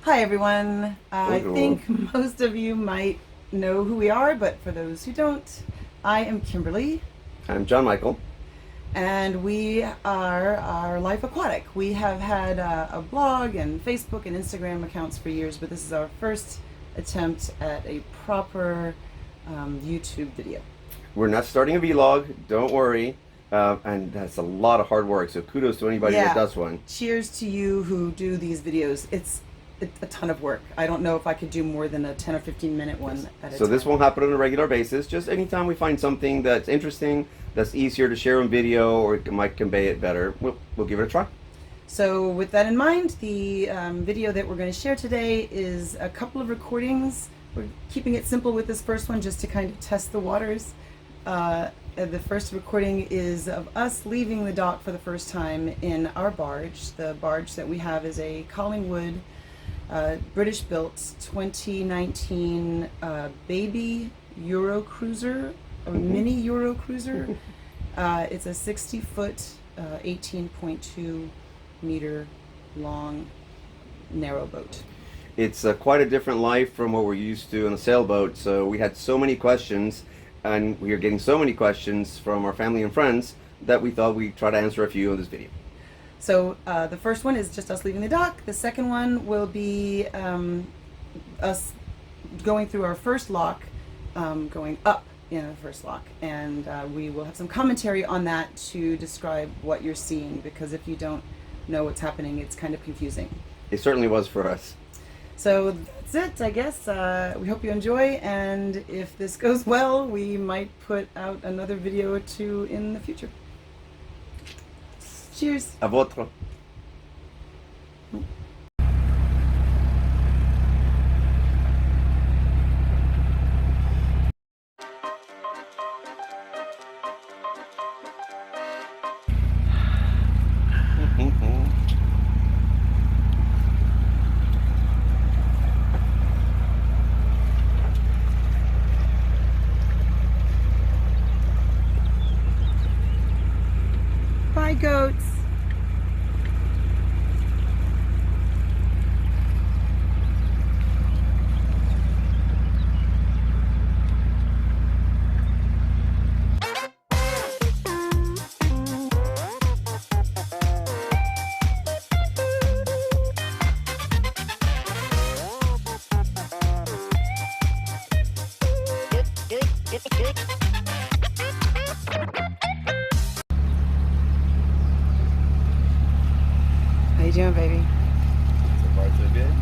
Hi everyone. I Bonjour. think most of you might know who we are, but for those who don't, I am Kimberly, I'm John Michael. and we are our Life Aquatic. We have had a blog and Facebook and Instagram accounts for years, but this is our first attempt at a proper YouTube video. We're not starting a vlog, don't worry. And that's a lot of hard work, so kudos to anybody that Yeah, does one. cheers to you who do these videos. It's a ton of work. I don't know if I could do more than a 10 or 15 minute one at a So this time. won't happen on a regular basis. Just anytime we find something that's interesting, that's easier to share on video, or it might convey it better, we'll give it a try. So with that in mind, the video that we're going to share today is a couple of recordings. We're keeping it simple with this first one just to kind of test the waters. The first recording is of us leaving the dock for the first time in our barge. The barge that we have is a Collingwood British built 2019 baby Euro cruiser, a mini Euro cruiser. It's a 60-foot, 18.2 meter long, narrow boat. It's quite a different life from what we're used to on a sailboat, so we had so many questions, and we are getting so many questions from our family and friends that we thought we'd try to answer a few in this video. So the first one is just us leaving the dock. The second one will be us going through our first lock, going up in the first lock, and we will have some commentary on that to describe what you're seeing, because if you don't know what's happening, it's kind of confusing. It certainly was for us. So that's it, I guess. We hope you enjoy, and if this goes well, we might put out another video or two in the future. Cheers! À votre. Bye, goats! How you doing, baby? So far, so good.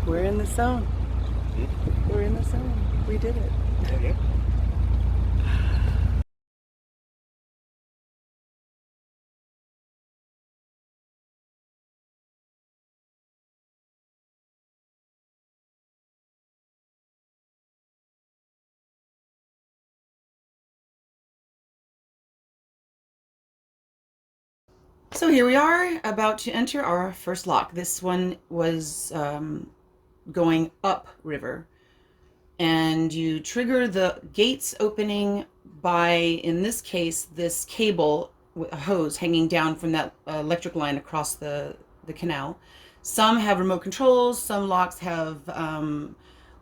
We're in the zone. We're in the zone. We did it. Okay. So here we are, about to enter our first lock. This one was going up river, and you trigger the gates opening by, in this case, this cable with a hose hanging down from that electric line across the canal. Some have remote controls, some locks have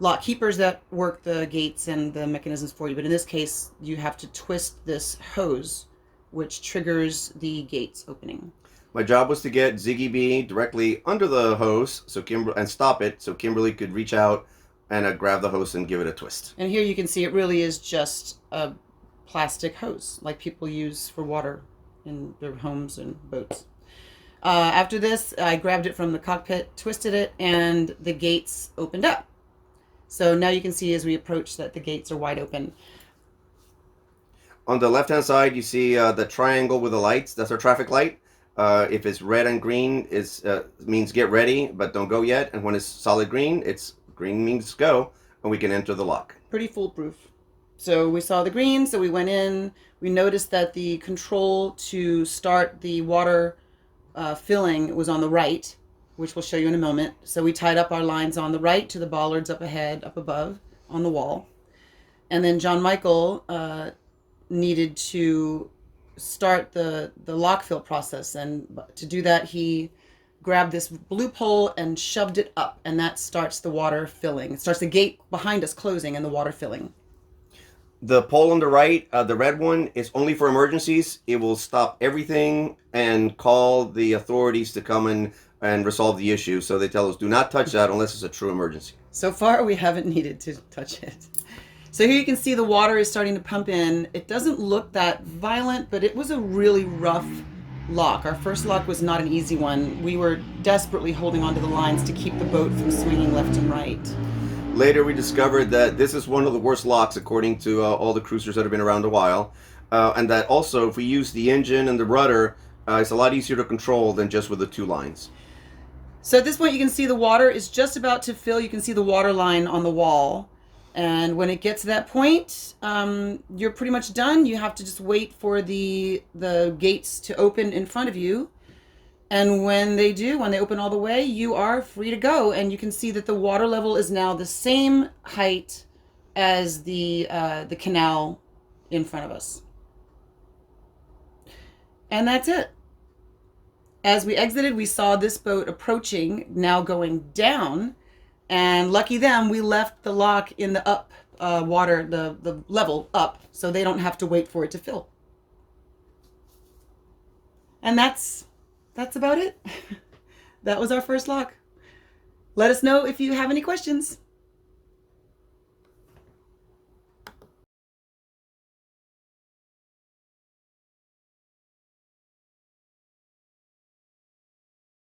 lock keepers that work the gates and the mechanisms for you. But in this case, you have to twist this hose, which triggers the gates opening. My job was to get Ziggy B directly under the hose and stop it so Kimberly could reach out and grab the hose and give it a twist. And here you can see it really is just a plastic hose like people use for water in their homes and boats. After this, I grabbed it from the cockpit, twisted it, and the gates opened up. So now you can see as we approach that the gates are wide open. On the left-hand side, you see the triangle with the lights. That's our traffic light. If it's red and green, it means get ready, but don't go yet. And when it's solid green, green means go, and we can enter the lock. Pretty foolproof. So we saw the green, so we went in. We noticed that the control to start the water filling was on the right, which we'll show you in a moment. So we tied up our lines on the right to the bollards up ahead, up above, on the wall. And then John Michael needed to start the lock fill process. And to do that, he grabbed this blue pole and shoved it up. And that starts the water filling. It starts the gate behind us closing and the water filling. The pole on the right, the red one, is only for emergencies. It will stop everything and call the authorities to come in and resolve the issue. So they tell us, do not touch that unless it's a true emergency. So far, we haven't needed to touch it. So here you can see the water is starting to pump in. It doesn't look that violent, but it was a really rough lock. Our first lock was not an easy one. We were desperately holding onto the lines to keep the boat from swinging left and right. Later, we discovered that this is one of the worst locks, according to all the cruisers that have been around a while. And that also, if we use the engine and the rudder, it's a lot easier to control than just with the two lines. So at this point, you can see the water is just about to fill. You can see the water line on the wall. And when it gets to that point, you're pretty much done. You have to just wait for the gates to open in front of you. And when they do, when they open all the way, you are free to go. And you can see that the water level is now the same height as the canal in front of us. And that's it. As we exited, we saw this boat approaching, now going down. And lucky them, we left the lock in the up water, the level up, so they don't have to wait for it to fill. And that's about it. That was our first lock. Let us know if you have any questions.